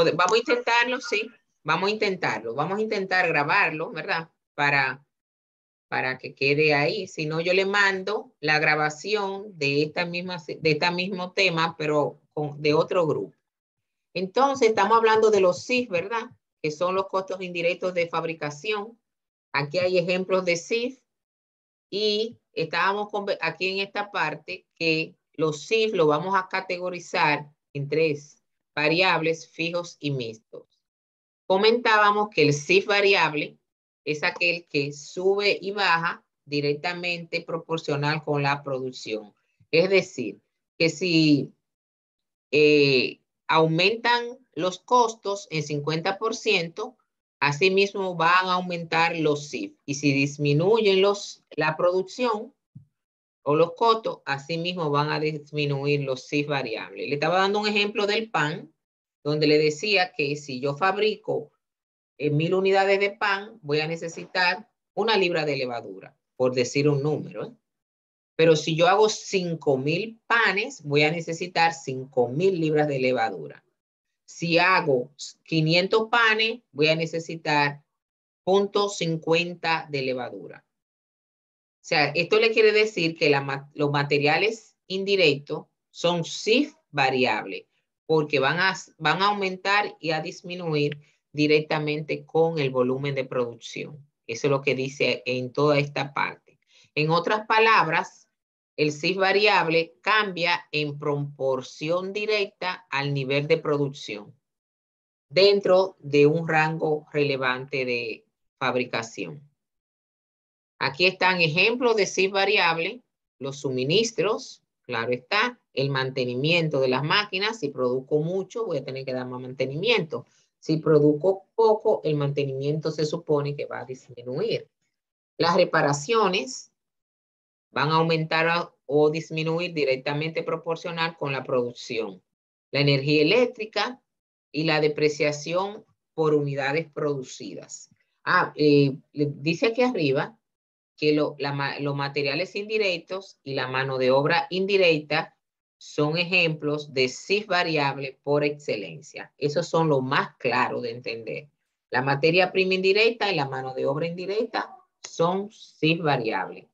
Vamos a intentarlo, sí. Vamos a intentarlo. Vamos a intentar grabarlo, ¿verdad? Para que quede ahí. Si no, yo le mando la grabación de este mismo tema, pero de otro grupo. Entonces, estamos hablando de los CIF, ¿verdad? Que son los costos indirectos de fabricación. Aquí hay ejemplos de CIF y estábamos aquí en esta parte que los CIF lo vamos a categorizar en 3 variables, fijos y mixtos. Comentábamos que el CIF variable es aquel que sube y baja directamente proporcional con la producción. Es decir, que si aumentan los costos en 50%, asimismo van a aumentar los CIF. Y si disminuyen la producción o los costos, asimismo van a disminuir los CIF variables. Le estaba dando un ejemplo del pan, donde le decía que si yo fabrico 1000 unidades de pan, voy a necesitar 1 libra de levadura, por decir un número, ¿eh? Pero si yo hago 5000 panes, voy a necesitar 5000 libras de levadura. Si hago 500 panes, voy a necesitar 0.50 de levadura. O sea, esto le quiere decir que los materiales indirectos son CIF variables, porque van a aumentar y a disminuir directamente con el volumen de producción. Eso es lo que dice en toda esta parte. En otras palabras, el CIF variable cambia en proporción directa al nivel de producción dentro de un rango relevante de fabricación. Aquí están ejemplos de CIF variable, los suministros, claro está, el mantenimiento de las máquinas. Si produzco mucho, voy a tener que dar más mantenimiento. Si produzco poco, el mantenimiento se supone que va a disminuir. Las reparaciones van a aumentar o disminuir directamente proporcional con la producción. La energía eléctrica y la depreciación por unidades producidas. Dice aquí arriba que los materiales indirectos y la mano de obra indirecta son ejemplos de CIF variable por excelencia. Esos son los más claros de entender. La materia prima indirecta y la mano de obra indirecta son CIF variables.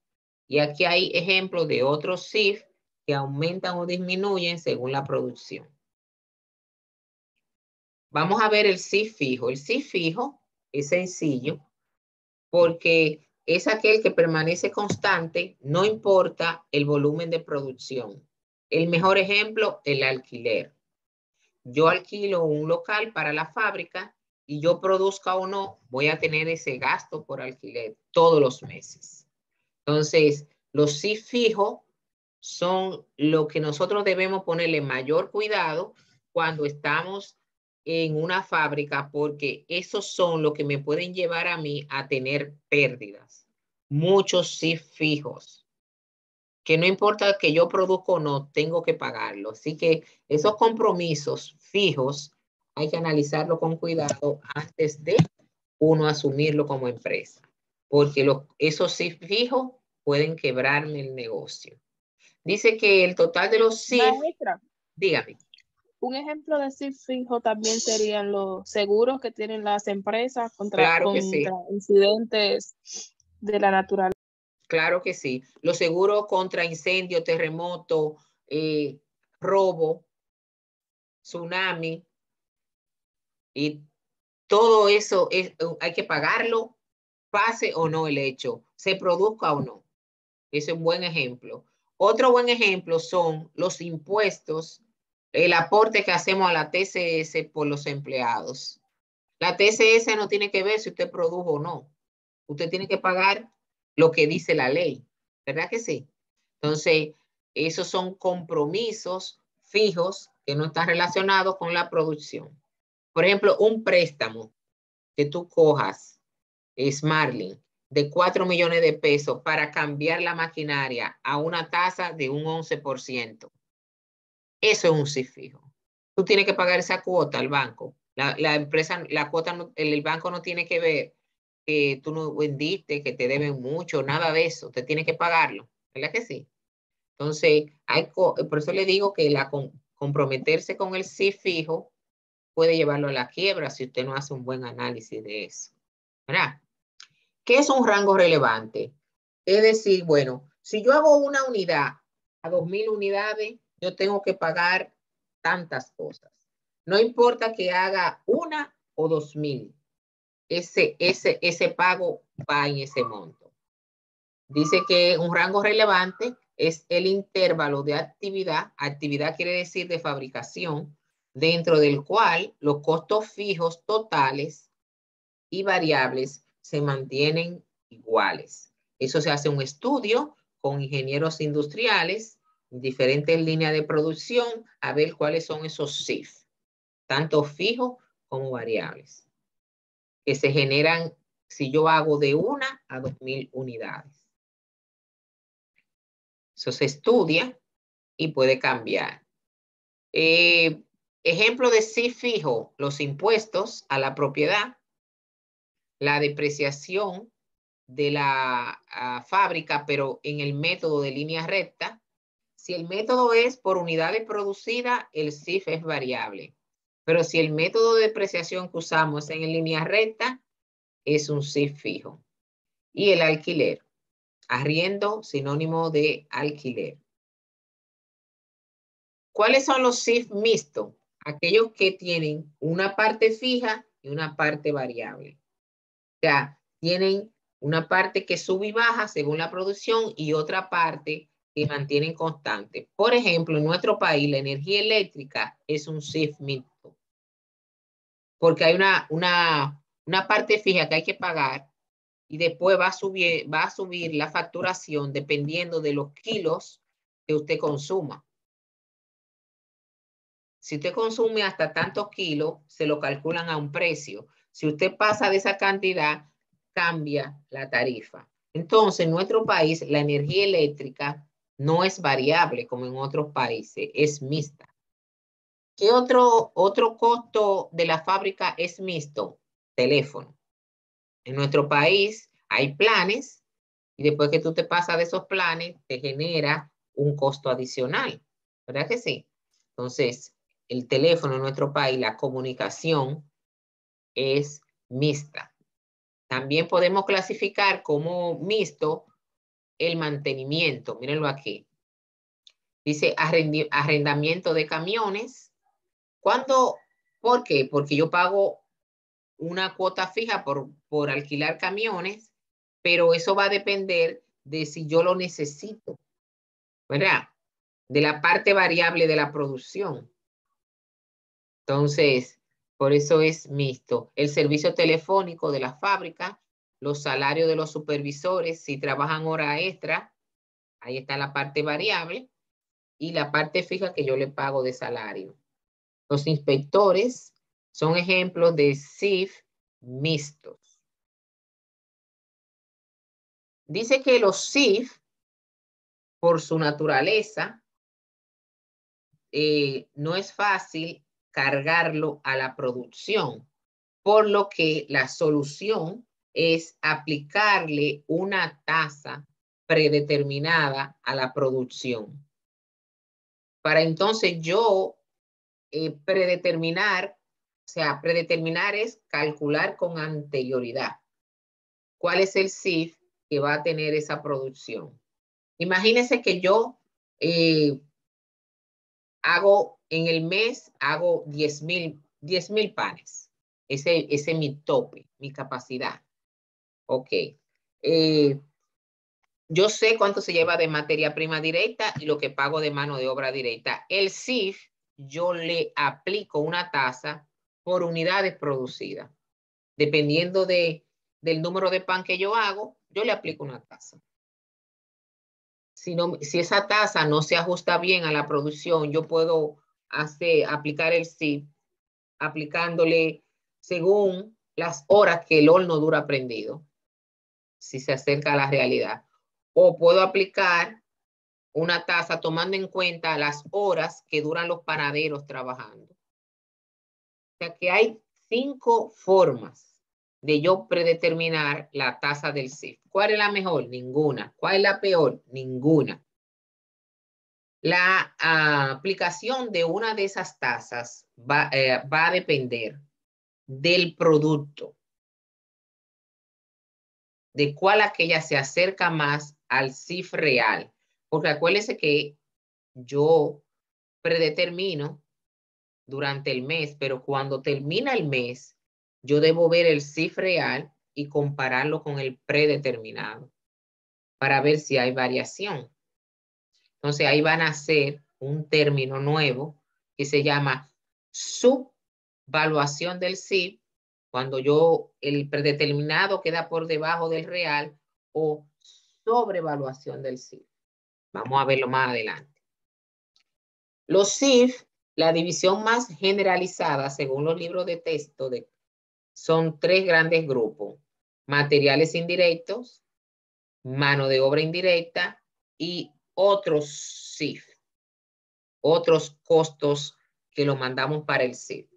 Y aquí hay ejemplos de otros CIF que aumentan o disminuyen según la producción. Vamos a ver el CIF fijo. El CIF fijo es sencillo porque es aquel que permanece constante, no importa el volumen de producción. El mejor ejemplo, el alquiler. Yo alquilo un local para la fábrica y yo produzca o no, voy a tener ese gasto por alquiler todos los meses. Entonces, los CIF fijos son lo que nosotros debemos ponerle mayor cuidado cuando estamos en una fábrica, porque esos son los que me pueden llevar a mí a tener pérdidas. Muchos CIF fijos, que no importa que yo produzca o no, tengo que pagarlo. Así que esos compromisos fijos hay que analizarlo con cuidado antes de uno asumirlo como empresa, porque esos CIF fijos pueden quebrarme el negocio. Dice que el total de los CIF, Maestra, dígame. un ejemplo de CIF fijo también serían los seguros que tienen las empresas contra Sí. incidentes de la naturaleza. Claro que sí. Los seguros contra incendio, terremoto, robo, tsunami, y todo eso hay que pagarlo, pase o no el hecho, se produzca o no. Ese es un buen ejemplo. Otro buen ejemplo son los impuestos, el aporte que hacemos a la TCS por los empleados. La TCS no tiene que ver si usted produjo o no. Usted tiene que pagar lo que dice la ley, ¿verdad que sí? Entonces, esos son compromisos fijos que no están relacionados con la producción. Por ejemplo, un préstamo que tú cojas, Smartling, de 4 millones de pesos para cambiar la maquinaria a una tasa de un 11%. Eso es un CIF fijo. Tú tienes que pagar esa cuota al banco. La empresa, la cuota, el banco no tiene que ver que tú no vendiste, que te deben mucho, nada de eso. Usted tiene que pagarlo. ¿Verdad que sí? Entonces, por eso le digo que comprometerse con el CIF fijo puede llevarlo a la quiebra si usted no hace un buen análisis de eso, ¿verdad? ¿Qué es un rango relevante? Es decir, bueno, si yo hago una unidad a 2,000 unidades, yo tengo que pagar tantas cosas. No importa que haga una o 2,000, ese pago va en ese monto. Dice que un rango relevante es el intervalo de actividad. Actividad quiere decir de fabricación, dentro del cual los costos fijos totales y variables se mantienen iguales. Eso se hace un estudio con ingenieros industriales, diferentes líneas de producción, a ver cuáles son esos CIF, tanto fijos como variables, que se generan si yo hago de 1 a 2,000 unidades. Eso se estudia y puede cambiar. Ejemplo de CIF fijo, los impuestos a la propiedad, la depreciación de la fábrica, pero en el método de línea recta. Si el método es por unidades producidas, el CIF es variable. Pero si el método de depreciación que usamos en línea recta, es un CIF fijo. Y el alquiler. Arriendo, sinónimo de alquiler. ¿Cuáles son los CIF mixtos? Aquellos que tienen una parte fija y una parte variable. O sea, tienen una parte que sube y baja según la producción y otra parte que mantienen constante. Por ejemplo, en nuestro país la energía eléctrica es un CIF mixto. Porque hay una parte fija que hay que pagar y después va a subir la facturación dependiendo de los kilos que usted consuma. Si usted consume hasta tantos kilos, se lo calculan a un precio. Si usted pasa de esa cantidad, cambia la tarifa. Entonces, en nuestro país, la energía eléctrica no es variable como en otros países, es mixta. ¿Qué otro costo de la fábrica es mixto? Teléfono. En nuestro país hay planes y después que tú te pasas de esos planes, te genera un costo adicional. ¿Verdad que sí? Entonces, el teléfono en nuestro país, la comunicación es mixta. También podemos clasificar como mixto el mantenimiento. Mírenlo aquí. Dice arrendamiento de camiones. ¿Por qué? Porque yo pago una cuota fija por alquilar camiones, pero eso va a depender de si yo lo necesito, ¿verdad? De la parte variable de la producción. Entonces, por eso es mixto. El servicio telefónico de la fábrica, los salarios de los supervisores, si trabajan hora extra, ahí está la parte variable, y la parte fija que yo le pago de salario. Los inspectores son ejemplos de CIF mixtos. Dice que los CIF, por su naturaleza, no es fácil cargarlo a la producción, por lo que la solución es aplicarle una tasa predeterminada a la producción. Para entonces yo predeterminar, o sea, predeterminar es calcular con anterioridad cuál es el CIF que va a tener esa producción. Imagínense que yo en el mes hago 10,000 panes. Ese es mi tope, mi capacidad. Ok. Yo sé cuánto se lleva de materia prima directa y lo que pago de mano de obra directa. El CIF, yo le aplico una tasa por unidades producidas. Dependiendo del número de pan que yo hago, yo le aplico una tasa. Si esa tasa no se ajusta bien a la producción, yo puedo aplicar el CIF aplicándole según las horas que el horno dura prendido, si se acerca a la realidad. O puedo aplicar una tasa tomando en cuenta las horas que duran los panaderos trabajando. O sea que hay 5 formas de yo predeterminar la tasa del CIF. ¿Cuál es la mejor? Ninguna. ¿Cuál es la peor? Ninguna. La aplicación de una de esas tasas va a depender del producto, de cuál aquella se acerca más al CIF real. Porque acuérdense que yo predetermino durante el mes, pero cuando termina el mes, yo debo ver el CIF real y compararlo con el predeterminado para ver si hay variación. Entonces ahí van a hacer un término nuevo que se llama subvaluación del CIF, cuando el predeterminado queda por debajo del real, o sobrevaluación del CIF. Vamos a verlo más adelante. Los CIF, la división más generalizada según los libros de texto, son 3 grandes grupos: materiales indirectos, mano de obra indirecta y otros CIF, otros costos que lo mandamos para el CIF.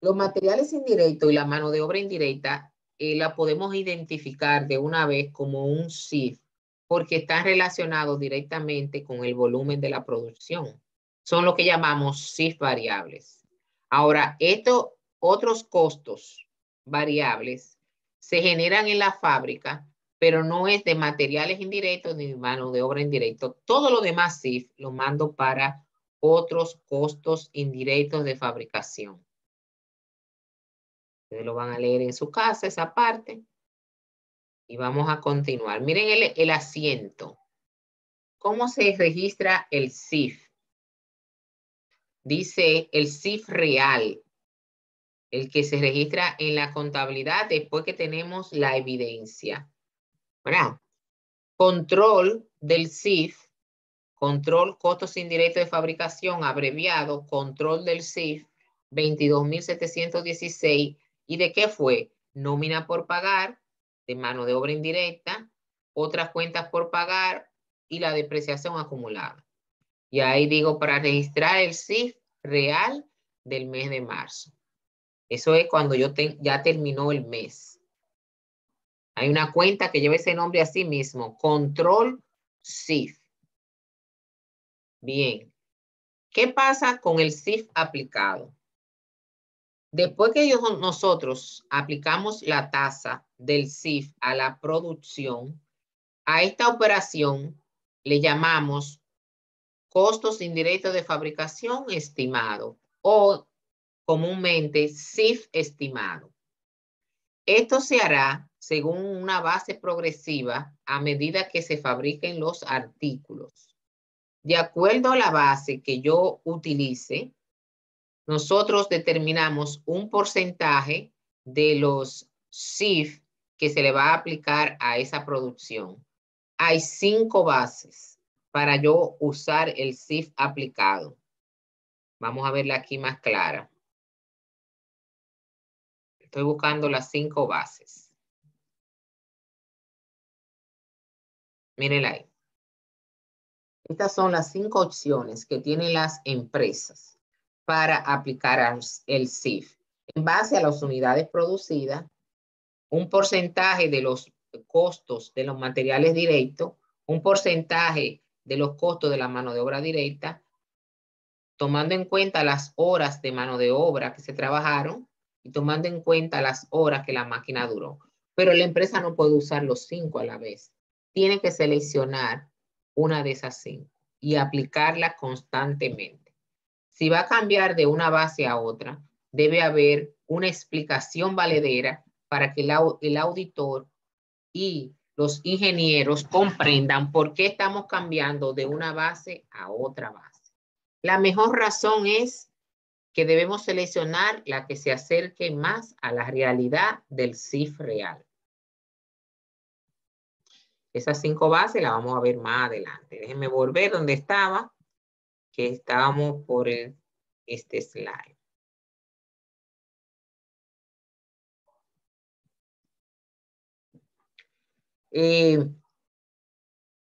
Los materiales indirectos y la mano de obra indirecta la podemos identificar de una vez como un CIF porque están relacionados directamente con el volumen de la producción. Son lo que llamamos CIF variables. Ahora, estos otros costos variables se generan en la fábrica, pero no es de materiales indirectos ni de mano de obra indirecta. Todo lo demás CIF lo mando para otros costos indirectos de fabricación. Ustedes lo van a leer en su casa, esa parte. Y vamos a continuar. Miren el asiento. ¿Cómo se registra el CIF? Dice el CIF real, el que se registra en la contabilidad después que tenemos la evidencia. ¿Verdad? Control del CIF, control costos indirectos de fabricación, abreviado, control del CIF, 22.716. ¿Y de qué fue? Nómina por pagar, de mano de obra indirecta, otras cuentas por pagar y la depreciación acumulada. Y ahí digo, para registrar el CIF real del mes de marzo. Eso es cuando ya terminó el mes. Hay una cuenta que lleva ese nombre así mismo, control CIF. Bien. ¿Qué pasa con el CIF aplicado? Después que nosotros aplicamos la tasa del CIF a la producción, a esta operación le llamamos costos indirectos de fabricación estimado o comúnmente CIF estimado. Esto se hará según una base progresiva a medida que se fabriquen los artículos. De acuerdo a la base que yo utilice, nosotros determinamos un porcentaje de los CIF que se le va a aplicar a esa producción. Hay 5 bases para yo usar el CIF aplicado. Vamos a verla aquí más clara. Estoy buscando las 5 bases. Mírenla ahí. Estas son las 5 opciones que tienen las empresas para aplicar el CIF. En base a las unidades producidas, un porcentaje de los costos de los materiales directos, un porcentaje de los costos de la mano de obra directa, tomando en cuenta las horas de mano de obra que se trabajaron y tomando en cuenta las horas que la máquina duró. Pero la empresa no puede usar los 5 a la vez. Tiene que seleccionar una de esas 5 y aplicarla constantemente. Si va a cambiar de una base a otra, debe haber una explicación valedera para que el auditor y los ingenieros comprendan por qué estamos cambiando de una base a otra base. La mejor razón es que debemos seleccionar la que se acerque más a la realidad del CIF real. Esas 5 bases las vamos a ver más adelante. Déjenme volver donde estaba, que estábamos por este slide.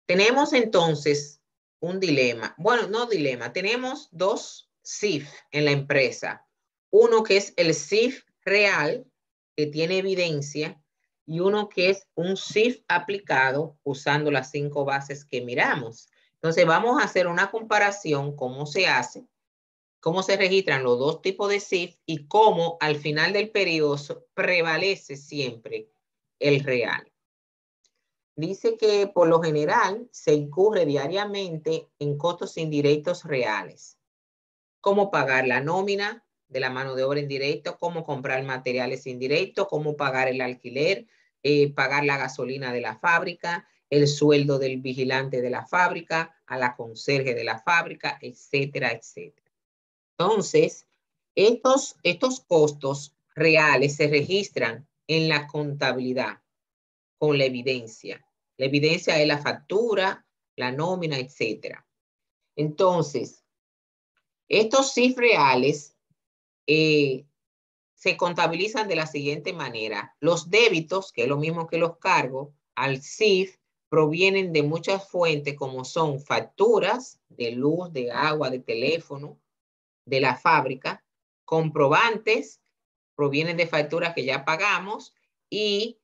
Tenemos entonces un dilema. Bueno, no dilema. Tenemos 2 CIF en la empresa. Uno que es el CIF real, que tiene evidencia, y uno que es un CIF aplicado usando las 5 bases que miramos. Entonces vamos a hacer una comparación, cómo se hace, cómo se registran los dos tipos de CIF y cómo al final del periodo prevalece siempre el real. Dice que por lo general se incurre diariamente en costos indirectos reales. Cómo pagar la nómina de la mano de obra indirecta, cómo comprar materiales indirectos, cómo pagar el alquiler, pagar la gasolina de la fábrica, el sueldo del vigilante de la fábrica, a la conserje de la fábrica, etcétera, etcétera. Entonces, estos costos reales se registran en la contabilidad con la evidencia. La evidencia es la factura, la nómina, etcétera. Entonces, estos CIF reales se contabilizan de la siguiente manera. Los débitos, que es lo mismo que los cargos, al CIF provienen de muchas fuentes como son facturas de luz, de agua, de teléfono, de la fábrica, comprobantes, provienen de facturas que ya pagamos y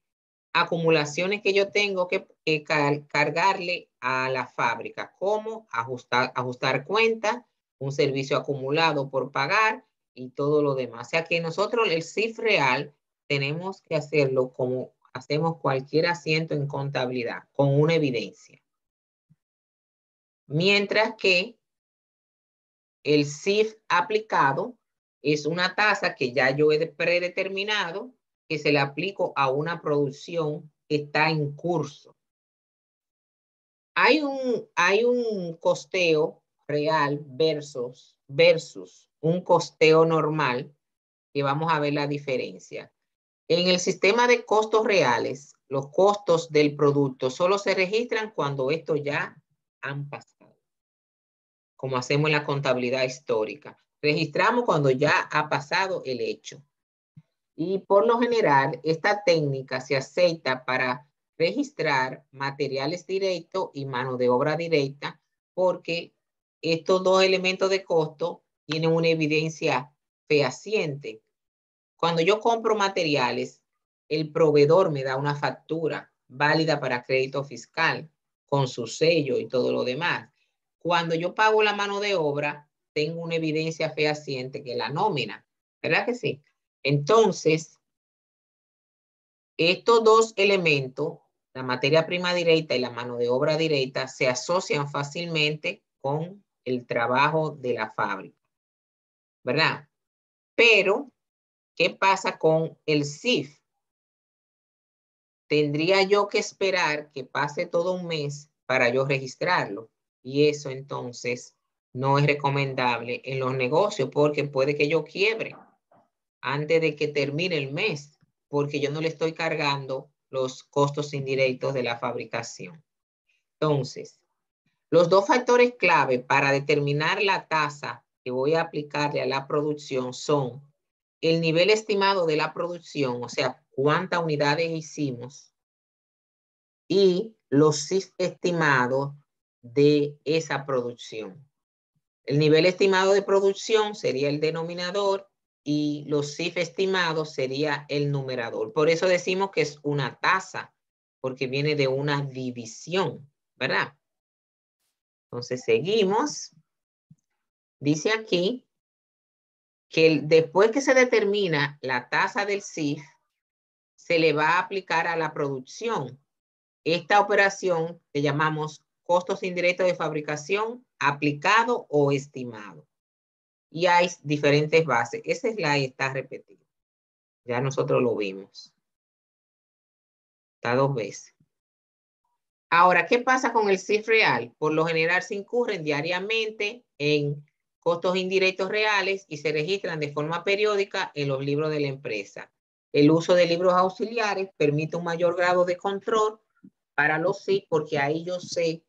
acumulaciones que yo tengo que cargarle a la fábrica, como ajustar cuentas, un servicio acumulado por pagar y todo lo demás. O sea que nosotros el CIF real tenemos que hacerlo como hacemos cualquier asiento en contabilidad, con una evidencia. Mientras que el CIF aplicado es una tasa que ya yo he predeterminado que se le aplico a una producción que está en curso. Hay un costeo real versus un costeo normal, que vamos a ver la diferencia. En el sistema de costos reales, los costos del producto solo se registran cuando estos ya han pasado, como hacemos en la contabilidad histórica. Registramos cuando ya ha pasado el hecho. Y por lo general, esta técnica se acepta para registrar materiales directos y mano de obra directa, porque estos dos elementos de costo tienen una evidencia fehaciente. Cuando yo compro materiales, el proveedor me da una factura válida para crédito fiscal, con su sello y todo lo demás. Cuando yo pago la mano de obra, tengo una evidencia fehaciente que es la nómina, ¿verdad que sí? Entonces, estos dos elementos, la materia prima directa y la mano de obra directa, se asocian fácilmente con el trabajo de la fábrica, ¿verdad? Pero, ¿qué pasa con el CIF? Tendría yo que esperar que pase todo un mes para yo registrarlo. Y eso entonces no es recomendable en los negocios porque puede que yo quiebre antes de que termine el mes, porque yo no le estoy cargando los costos indirectos de la fabricación. Entonces, los dos factores clave para determinar la tasa que voy a aplicarle a la producción son el nivel estimado de la producción, o sea, cuántas unidades hicimos, y los CIF estimados de esa producción. El nivel estimado de producción sería el denominador y los CIF estimados sería el numerador. Por eso decimos que es una tasa, porque viene de una división, ¿verdad? Entonces seguimos. Dice aquí que después que se determina la tasa del CIF, se le va a aplicar a la producción. Esta operación le llamamos costos indirectos de fabricación aplicado o estimado. Y hay diferentes bases. Esa slide está repetida. Ya nosotros lo vimos. Está 2 veces. Ahora, ¿qué pasa con el CIF real? Por lo general se incurren diariamente en costos indirectos reales y se registran de forma periódica en los libros de la empresa. El uso de libros auxiliares permite un mayor grado de control para los CIF porque ahí yo sé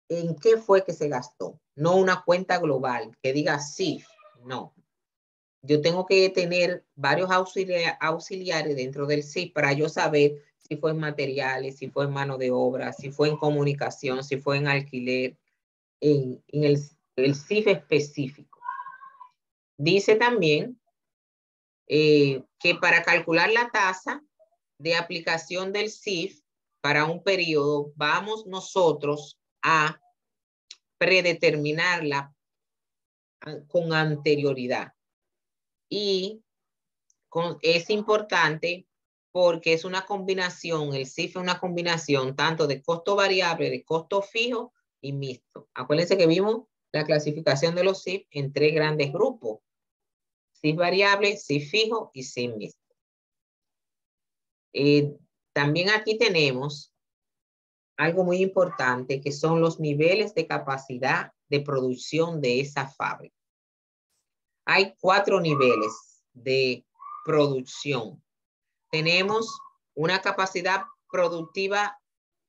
en qué fue que se gastó. No una cuenta global que diga CIF, no. Yo tengo que tener varios auxiliares dentro del CIF para yo saber si fue en materiales, si fue en mano de obra, si fue en comunicación, si fue en alquiler, en el CIF específico. Dice también que para calcular la tasa de aplicación del CIF para un periodo, vamos nosotros a predeterminarla con anterioridad. Y es importante porque es una combinación, el CIF es una combinación tanto de costo variable, de costo fijo y mixto. Acuérdense que vimos la clasificación de los CIF en 3 grandes grupos: CIF variable, CIF fijo y CIF mixto. También aquí tenemos algo muy importante, que son los niveles de capacidad de producción de esa fábrica. Hay 4 niveles de producción. Tenemos una capacidad productiva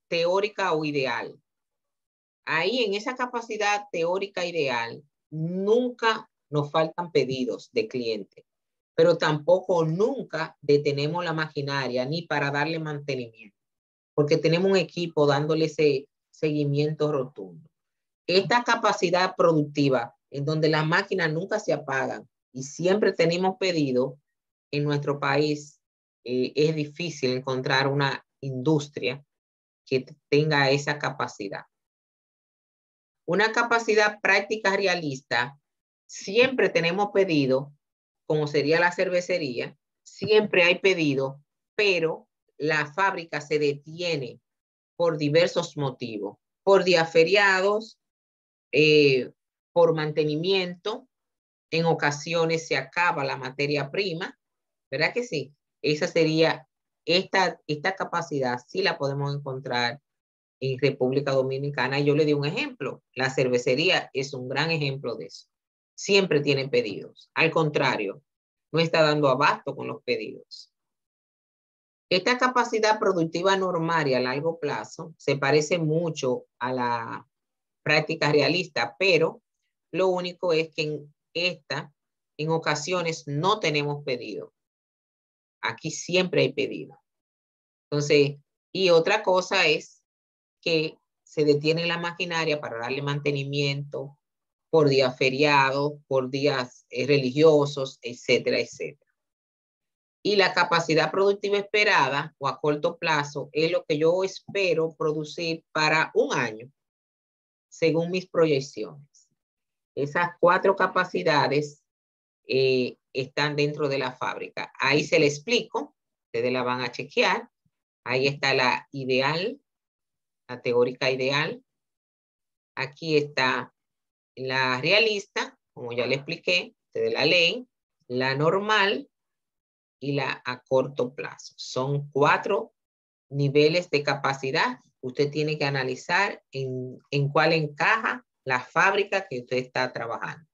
teórica o ideal. Ahí en esa capacidad teórica ideal nunca nos faltan pedidos de cliente, pero tampoco nunca detenemos la maquinaria ni para darle mantenimiento, porque tenemos un equipo dándole ese seguimiento rotundo. Esta capacidad productiva, en donde las máquinas nunca se apagan y siempre tenemos pedido, en nuestro país es difícil encontrar una industria que tenga esa capacidad. Una capacidad práctica realista, siempre tenemos pedido, como sería la cervecería, siempre hay pedido, pero la fábrica se detiene por diversos motivos, por días feriados, por mantenimiento, en ocasiones se acaba la materia prima, ¿verdad que sí? Esa sería, esta capacidad sí la podemos encontrar en República Dominicana. Yo le di un ejemplo, la cervecería es un gran ejemplo de eso. Siempre tienen pedidos, al contrario, no está dando abasto con los pedidos. Esta capacidad productiva normal y a largo plazo se parece mucho a la práctica realista, pero lo único es que en ocasiones no tenemos pedido. Aquí siempre hay pedido. Entonces, y otra cosa es que se detiene la maquinaria para darle mantenimiento por días feriados, por días religiosos, etcétera, etcétera. Y la capacidad productiva esperada o a corto plazo es lo que yo espero producir para un año, según mis proyecciones. Esas 4 capacidades están dentro de la fábrica. Ahí se le explico, ustedes la van a chequear. Ahí está la ideal, la teórica ideal. Aquí está la realista, como ya le expliqué, ustedes la leen, la normal y la a corto plazo. Son 4 niveles de capacidad. Usted tiene que analizar en cuál encaja la fábrica que usted está trabajando.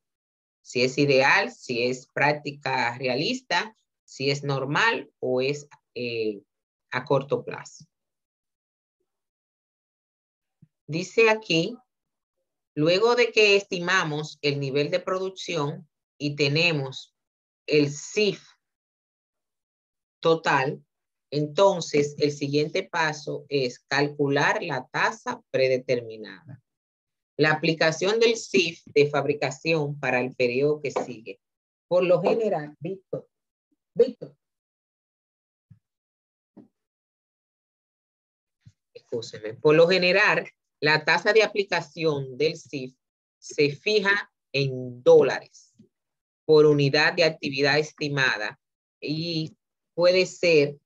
Si es ideal, si es práctica realista, si es normal o es a corto plazo. Dice aquí, luego de que estimamos el nivel de producción y tenemos el CIF total, entonces el siguiente paso es calcular la tasa predeterminada. La aplicación del CIF de fabricación para el periodo que sigue. Por lo general, Víctor. Excúseme. Por lo general, la tasa de aplicación del CIF se fija en dólares por unidad de actividad estimada y puede ser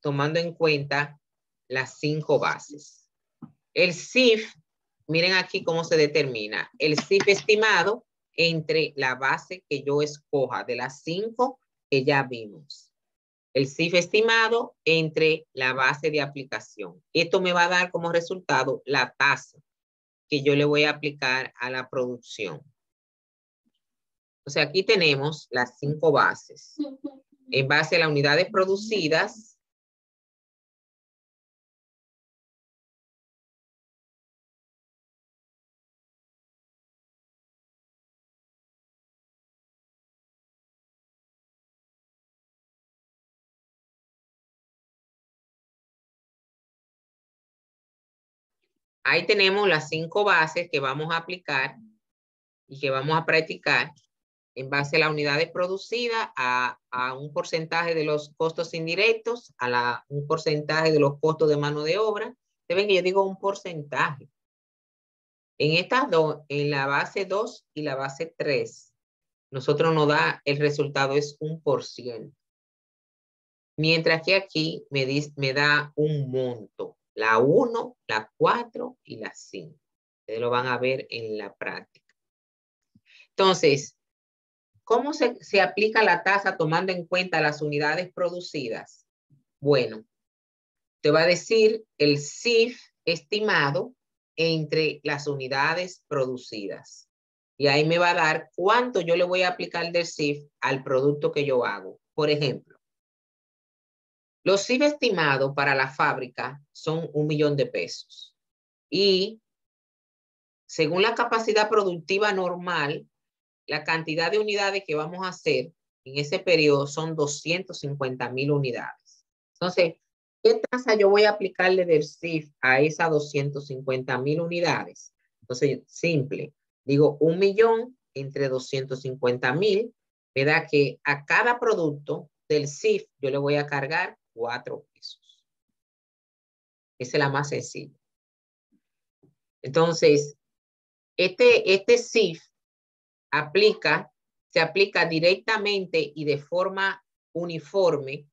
tomando en cuenta las 5 bases. El CIF, miren aquí cómo se determina. El CIF estimado entre la base que yo escoja de las 5 que ya vimos. El CIF estimado entre la base de aplicación. Esto me va a dar como resultado la tasa que yo le voy a aplicar a la producción. O sea, aquí tenemos las 5 bases. En base a las unidades producidas, ahí tenemos las 5 bases que vamos a aplicar y que vamos a practicar en base a las unidades producidas, a un porcentaje de los costos indirectos, un porcentaje de los costos de mano de obra. Ustedes ven que yo digo un porcentaje. En estas dos, en la base 2 y la base 3, nosotros nos da, el resultado es 1%. Mientras que aquí me da un monto. La 1, la 4 y la 5. Ustedes lo van a ver en la práctica. Entonces, ¿cómo se aplica la tasa tomando en cuenta las unidades producidas? Bueno, te va a decir el CIF estimado entre las unidades producidas. Y ahí me va a dar cuánto yo le voy a aplicar del CIF al producto que yo hago. Por ejemplo, los CIF estimados para la fábrica son 1 millón de pesos. Y según la capacidad productiva normal, la cantidad de unidades que vamos a hacer en ese periodo son 250,000 unidades. Entonces, ¿qué tasa yo voy a aplicarle del CIF a esas 250,000 unidades? Entonces, simple. Digo, 1 millón entre 250,000 me da que a cada producto del CIF yo le voy a cargar 4 pesos. Esa es la más sencilla. Entonces, este CIF se aplica directamente y de forma uniforme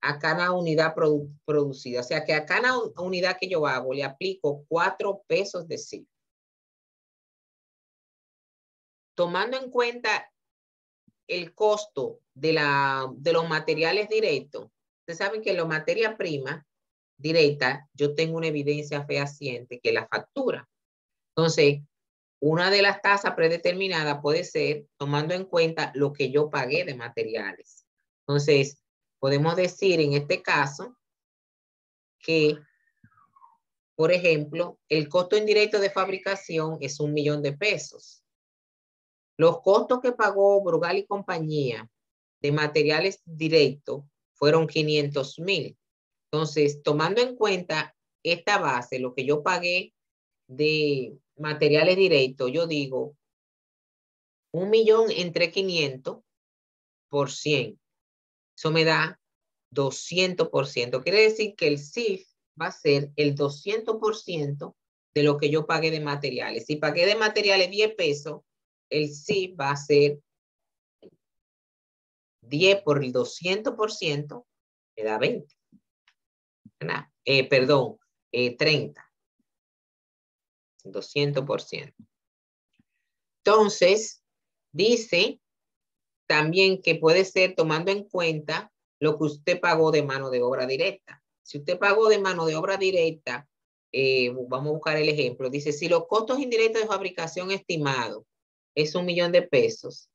a cada unidad producida. O sea que a cada unidad que yo hago le aplico 4 pesos de CIF. Tomando en cuenta el costo de los materiales directos, ustedes saben que la materia prima directa, yo tengo una evidencia fehaciente que la factura. Entonces, una de las tasas predeterminadas puede ser tomando en cuenta lo que yo pagué de materiales. Entonces, podemos decir en este caso que, por ejemplo, el costo indirecto de fabricación es 1 millón de pesos. Los costos que pagó Brugal y compañía de materiales directos fueron 500,000. Entonces, tomando en cuenta esta base, lo que yo pagué de materiales directos, yo digo 1 millón entre 500 por 100. Eso me da 200%. Quiere decir que el CIF va a ser el 200% de lo que yo pagué de materiales. Si pagué de materiales 10 pesos, el CIF va a ser 10 por el 200%, me da 20. Perdón, 30. 200%. Entonces, dice también que puede ser tomando en cuenta lo que usted pagó de mano de obra directa. Si usted pagó de mano de obra directa, vamos a buscar el ejemplo. Dice, si los costos indirectos de fabricación estimados es 1 millón de pesos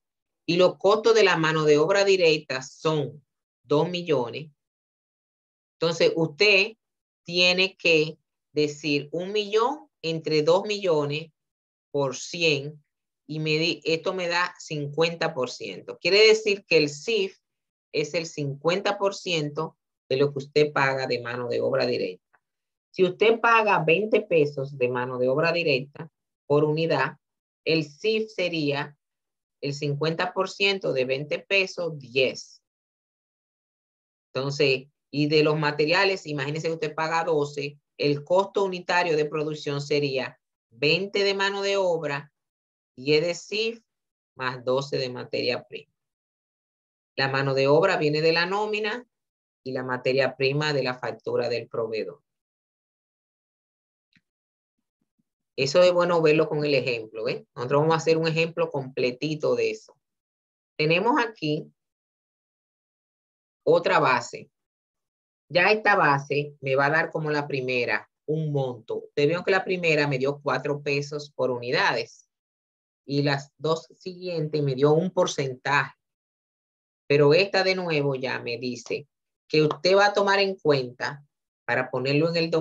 y los costos de la mano de obra directa son 2 millones, entonces usted tiene que decir 1 millón entre 2 millones por 100 y esto me da 50%. Quiere decir que el CIF es el 50% de lo que usted paga de mano de obra directa. Si usted paga 20 pesos de mano de obra directa por unidad, el CIF sería el 50% de 20 pesos, 10. Entonces, y de los materiales, imagínense que usted paga 12, el costo unitario de producción sería 20 de mano de obra, 10 de CIF, más 12 de materia prima. La mano de obra viene de la nómina y la materia prima de la factura del proveedor. Eso es bueno verlo con el ejemplo, ¿ves? Nosotros vamos a hacer un ejemplo completito de eso. Tenemos aquí otra base. Ya esta base me va a dar como la primera un monto. Ustedes vieron que la primera me dio 4 pesos por unidades y las dos siguientes me dio un porcentaje. Pero esta de nuevo ya me dice que usted va a tomar en cuenta, para ponerlo en el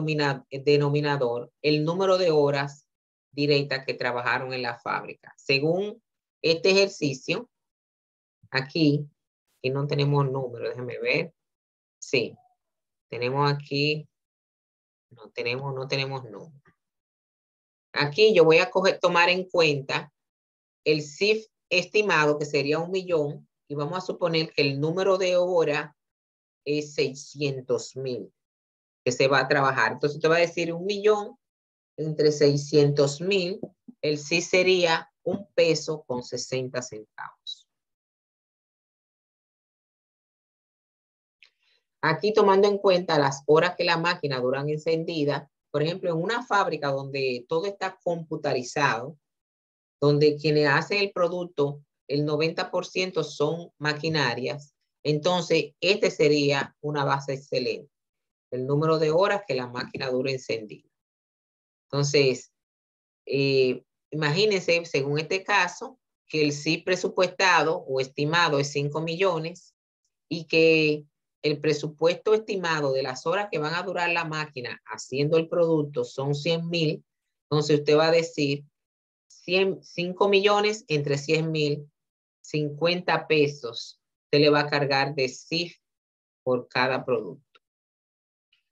denominador, el número de horas directas que trabajaron en la fábrica. Según este ejercicio, aquí no tenemos número, déjenme ver. Sí, tenemos aquí, no tenemos número. Aquí yo voy a tomar en cuenta el CIF estimado, que sería 1 millón, y vamos a suponer que el número de horas es 600,000 que se va a trabajar. Entonces te va a decir 1 millón entre 600,000 el CIF sería 1 peso con 60 centavos. Aquí tomando en cuenta las horas que la máquina duran encendida, por ejemplo, en una fábrica donde todo está computarizado, donde quienes hacen el producto, el 90% son maquinarias, entonces este sería una base excelente, el número de horas que la máquina dura encendida. Entonces, imagínense, según este caso, que el CIF presupuestado o estimado es 5 millones y que el presupuesto estimado de las horas que van a durar la máquina haciendo el producto son 100,000, entonces usted va a decir 5 millones entre 100,000, 50 pesos se le va a cargar de CIF por cada producto.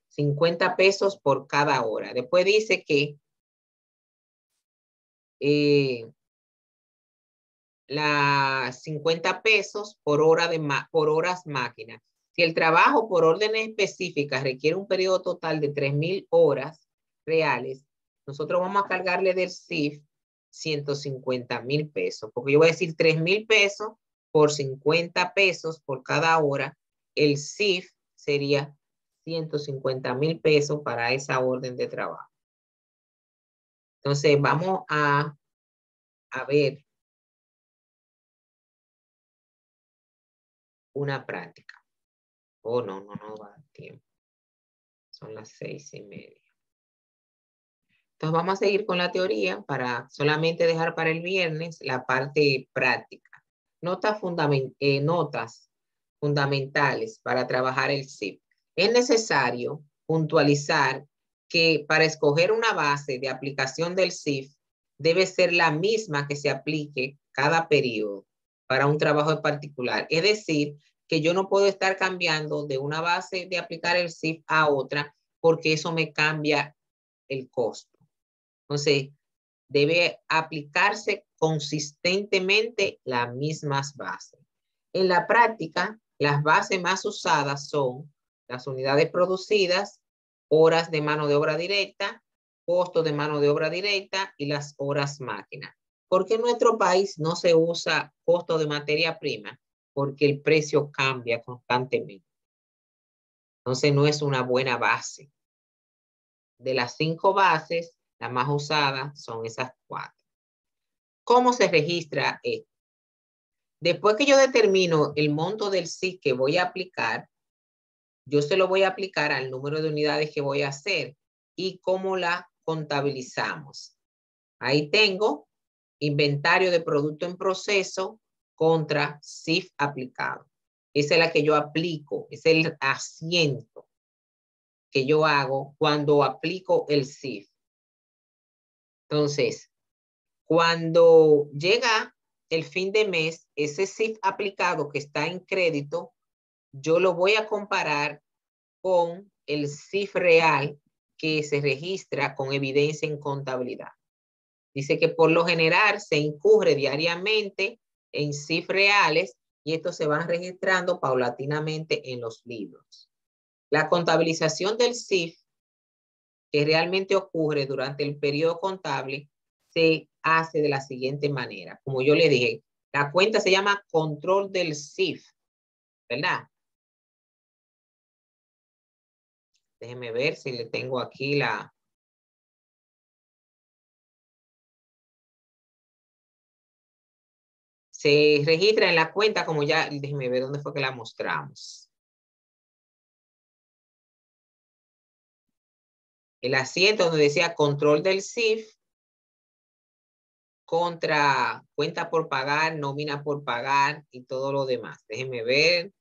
50 pesos por cada hora. Después dice que las 50 pesos por hora por horas máquina. Si el trabajo por órdenes específicas requiere un periodo total de 3,000 horas reales, nosotros vamos a cargarle del CIF 150,000 pesos, porque yo voy a decir 3,000 pesos por 50 pesos por cada hora, el CIF sería 150,000 pesos para esa orden de trabajo. Entonces vamos a ver una práctica. Oh, no va a dar tiempo. Son las 6:30. Entonces vamos a seguir con la teoría para solamente dejar para el viernes la parte práctica. Notas fundamentales para trabajar el CIF. Es necesario puntualizar que para escoger una base de aplicación del CIF debe ser la misma que se aplique cada periodo para un trabajo en particular. Es decir, que yo no puedo estar cambiando de una base de aplicar el CIF a otra porque eso me cambia el costo. Entonces, debe aplicarse consistentemente las mismas bases. En la práctica, las bases más usadas son las unidades producidas, horas de mano de obra directa, costo de mano de obra directa y las horas máquina. ¿Por qué en nuestro país no se usa costo de materia prima? Porque el precio cambia constantemente. Entonces no es una buena base. De las 5 bases, las más usadas son esas 4. ¿Cómo se registra esto? Después que yo determino el monto del CIF que voy a aplicar, yo se lo voy a aplicar al número de unidades que voy a hacer y cómo la contabilizamos. Ahí tengo inventario de producto en proceso contra CIF aplicado. Esa es la que yo aplico, es el asiento que yo hago cuando aplico el CIF. Entonces, cuando llega el fin de mes, ese CIF aplicado que está en crédito, yo lo voy a comparar con el CIF real que se registra con evidencia en contabilidad. Dice que por lo general se incurre diariamente en CIF reales y estos se van registrando paulatinamente en los libros. La contabilización del CIF que realmente ocurre durante el periodo contable se hace de la siguiente manera. Como yo le dije, la cuenta se llama control del CIF, ¿verdad? Déjeme ver si le tengo aquí la... Se registra en la cuenta como ya, déjeme ver dónde fue que la mostramos. El asiento donde decía control del CIF contra cuenta por pagar, nómina por pagar y todo lo demás. Déjenme ver.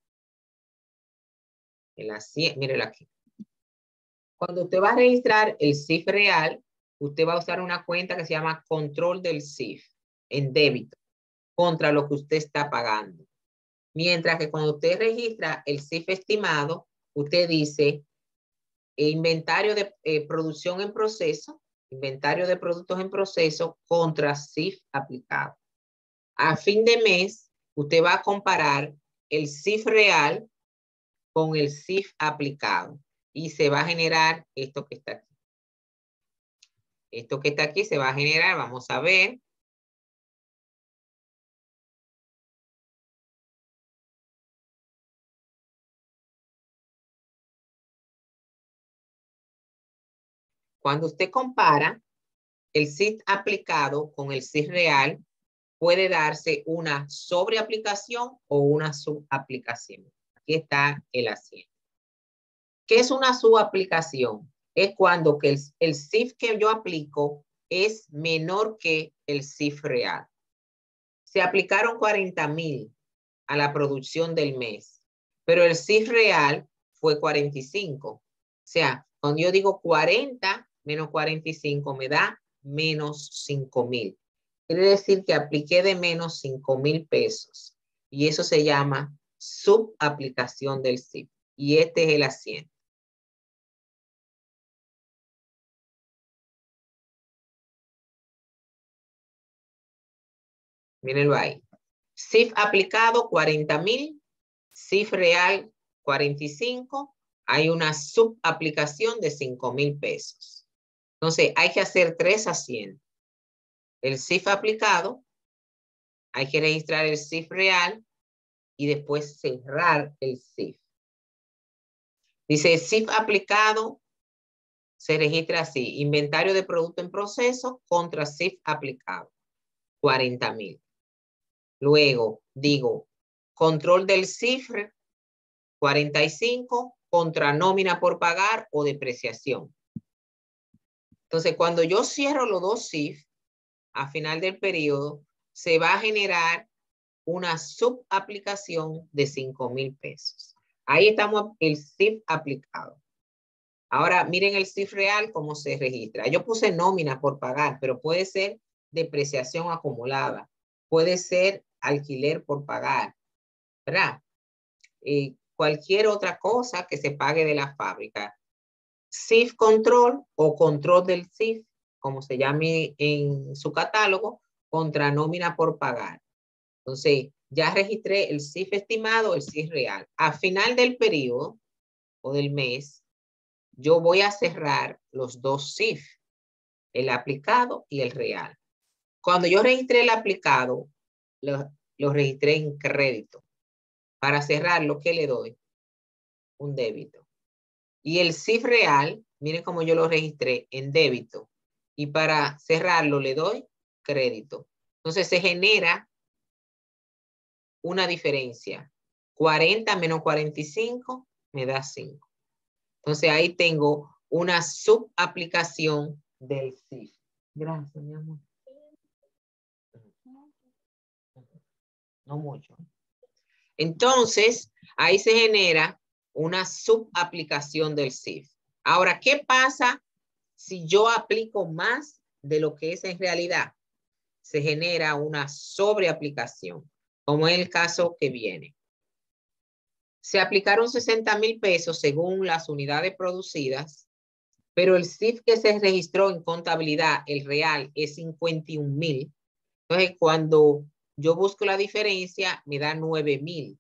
El asiento, mírelo aquí. Cuando usted va a registrar el CIF real, usted va a usar una cuenta que se llama control del CIF en débito contra lo que usted está pagando. Mientras que cuando usted registra el CIF estimado, usted dice inventario de producción en proceso, inventario de productos en proceso contra CIF aplicado. A fin de mes, usted va a comparar el CIF real con el CIF aplicado y se va a generar esto que está aquí. Esto que está aquí se va a generar, vamos a ver. Cuando usted compara el CIF aplicado con el CIF real, puede darse una sobreaplicación o una subaplicación. Aquí está el asiento. ¿Qué es una subaplicación? Es cuando que el CIF que yo aplico es menor que el CIF real. Se aplicaron 40,000 a la producción del mes, pero el CIF real fue 45. O sea, cuando yo digo 40 menos 45 me da menos 5,000. Quiere decir que apliqué de menos 5,000 pesos. Y eso se llama subaplicación del CIF. Y este es el asiento. Mírenlo ahí. CIF aplicado 40,000, CIF real 45. Hay una subaplicación de 5,000 pesos. Entonces hay que hacer 3 asientos. El CIF aplicado, hay que registrar el CIF real y después cerrar el CIF. Dice CIF aplicado, se registra así, inventario de producto en proceso contra CIF aplicado, 40,000. Luego digo, control del CIF, 45 contra nómina por pagar o depreciación. Entonces, cuando yo cierro los dos CIF, a final del periodo, se va a generar una subaplicación de 5,000 pesos. Ahí estamos el CIF aplicado. Ahora miren el CIF real cómo se registra. Yo puse nómina por pagar, pero puede ser depreciación acumulada. Puede ser alquiler por pagar, ¿verdad? Cualquier otra cosa que se pague de la fábrica. CIF control o control del CIF, como se llame en su catálogo, contra nómina por pagar. Entonces, ya registré el CIF estimado, el CIF real. A final del periodo o del mes, yo voy a cerrar los dos CIF, el aplicado y el real. Cuando yo registré el aplicado, lo registré en crédito. Para cerrarlo, ¿qué le doy? Un débito. Y el CIF real, miren cómo yo lo registré en débito. Y para cerrarlo le doy crédito. Entonces se genera una diferencia. 40 menos 45 me da 5. Entonces ahí tengo una subaplicación del CIF. Gracias, mi amor. No mucho. Entonces, ahí se genera una subaplicación del CIF. Ahora, ¿qué pasa si yo aplico más de lo que es en realidad? Se genera una sobreaplicación, como es el caso que viene. Se aplicaron 60,000 pesos según las unidades producidas, pero el CIF que se registró en contabilidad, el real, es 51,000. Entonces, cuando yo busco la diferencia, me da 9,000,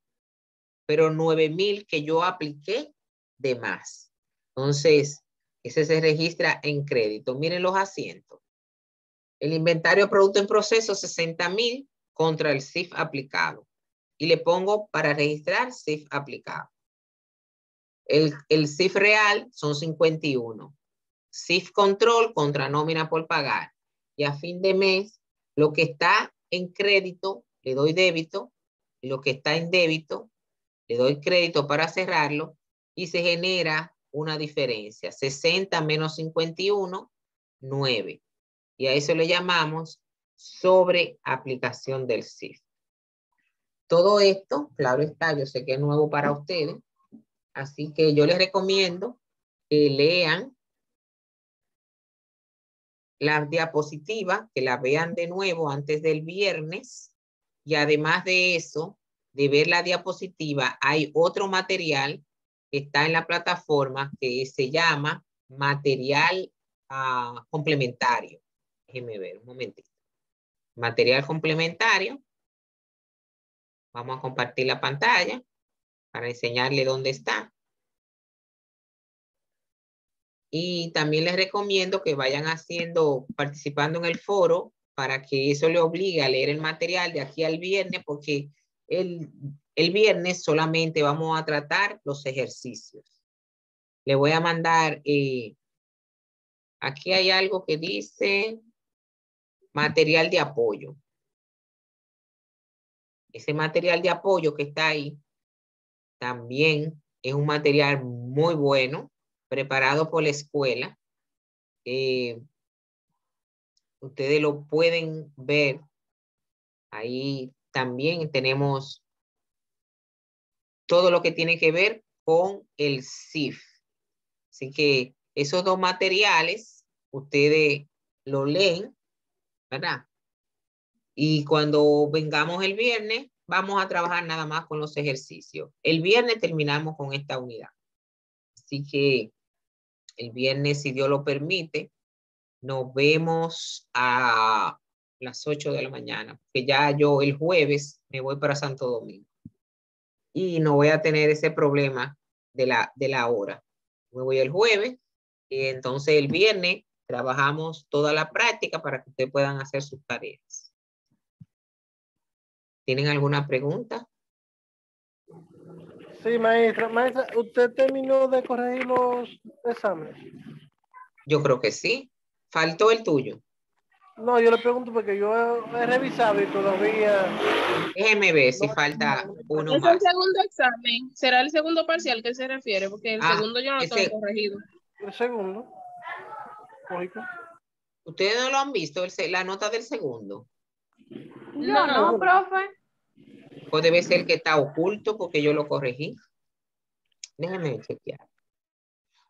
pero 9,000 que yo apliqué de más. Entonces, ese se registra en crédito. Miren los asientos. El inventario de producto en proceso, 60,000 contra el CIF aplicado. Y le pongo para registrar CIF aplicado. El CIF real son 51. CIF control contra nómina por pagar. Y a fin de mes, lo que está en crédito, le doy débito. Y lo que está en débito, le doy crédito para cerrarlo. Y se genera una diferencia. 60 menos 51, 9. Y a eso le llamamos sobreaplicación del CIF. Todo esto, claro está, yo sé que es nuevo para ustedes. Así que yo les recomiendo que lean las diapositivas, que las vean de nuevo antes del viernes. Y además de eso, de ver la diapositiva, hay otro material que está en la plataforma que se llama material complementario. Déjenme ver un momentito. Material complementario. Vamos a compartir la pantalla para enseñarle dónde está. Y también les recomiendo que vayan participando en el foro para que eso le obligue a leer el material de aquí al viernes, porque el viernes solamente vamos a tratar los ejercicios. Le voy a mandar, aquí hay algo que dice material de apoyo. Ese material de apoyo que está ahí también es un material muy bueno, preparado por la escuela. Ustedes lo pueden ver. Ahí también tenemos todo lo que tiene que ver con el CIF. Así que esos dos materiales, ustedes lo leen, ¿verdad? Y cuando vengamos el viernes, vamos a trabajar nada más con los ejercicios. El viernes terminamos con esta unidad. Así que el viernes, si Dios lo permite, nos vemos a las 8 de la mañana, que ya yo el jueves me voy para Santo Domingo. Y no voy a tener ese problema de la hora. Me voy el jueves y entonces el viernes trabajamos toda la práctica para que ustedes puedan hacer sus tareas. ¿Tienen alguna pregunta? Sí, maestra. Maestra, ¿usted terminó de corregir los exámenes? Yo creo que sí. Faltó el tuyo. No, yo le pregunto porque yo he revisado y todavía... Déjeme ver si falta uno Es el más. segundo examen. ¿Será el segundo parcial que se refiere? Porque el segundo yo no lo tengo corregido. El segundo. Lógico. ¿Ustedes no lo han visto, la nota del segundo? No, profe. O debe ser que está oculto porque yo lo corregí. Déjenme chequear.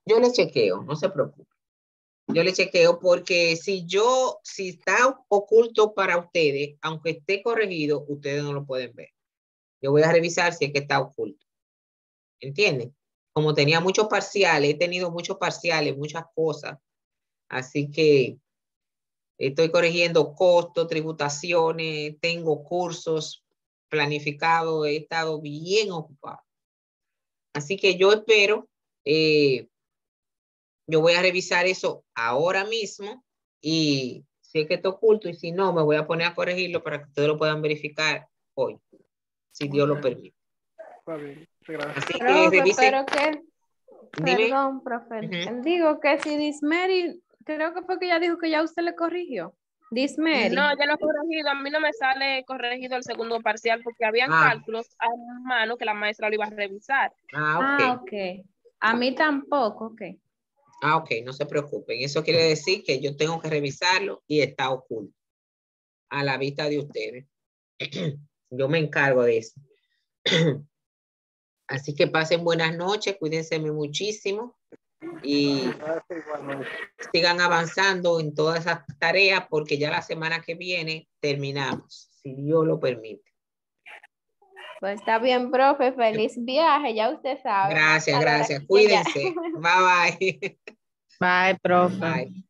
Yo le chequeo, no se preocupe. Yo le chequeo porque si está oculto para ustedes, aunque esté corregido, ustedes no lo pueden ver. Yo voy a revisar si es que está oculto. ¿Entienden? Como tenía muchos parciales, he tenido muchos parciales, muchas cosas. Así que estoy corrigiendo costos, tributaciones, tengo cursos planificados, he estado bien ocupado. Así que yo espero, yo voy a revisar eso ahora mismo y si es que está oculto y si no, me voy a poner a corregirlo para que ustedes lo puedan verificar hoy, si Dios lo permite. Está bien, gracias. Así que Profe, revisen. pero que, Dime. perdón, profe. Digo que si Dismeri, creo que fue que ella dijo que ya usted le corrigió. Dismeri. No, ya lo he corregido. A mí no me sale corregido el segundo parcial porque habían cálculos a mano que la maestra lo iba a revisar. Ok. A mí tampoco, ok. Ok, no se preocupen. Eso quiere decir que yo tengo que revisarlo y está oculto a la vista de ustedes. Yo me encargo de eso. Así que pasen buenas noches, cuídense muchísimo y sigan avanzando en todas esas tareas porque ya la semana que viene terminamos, si Dios lo permite. Pues está bien, profe. Feliz viaje, ya usted sabe. Gracias. Cuídense. Bye, bye. Bye, profe. Bye.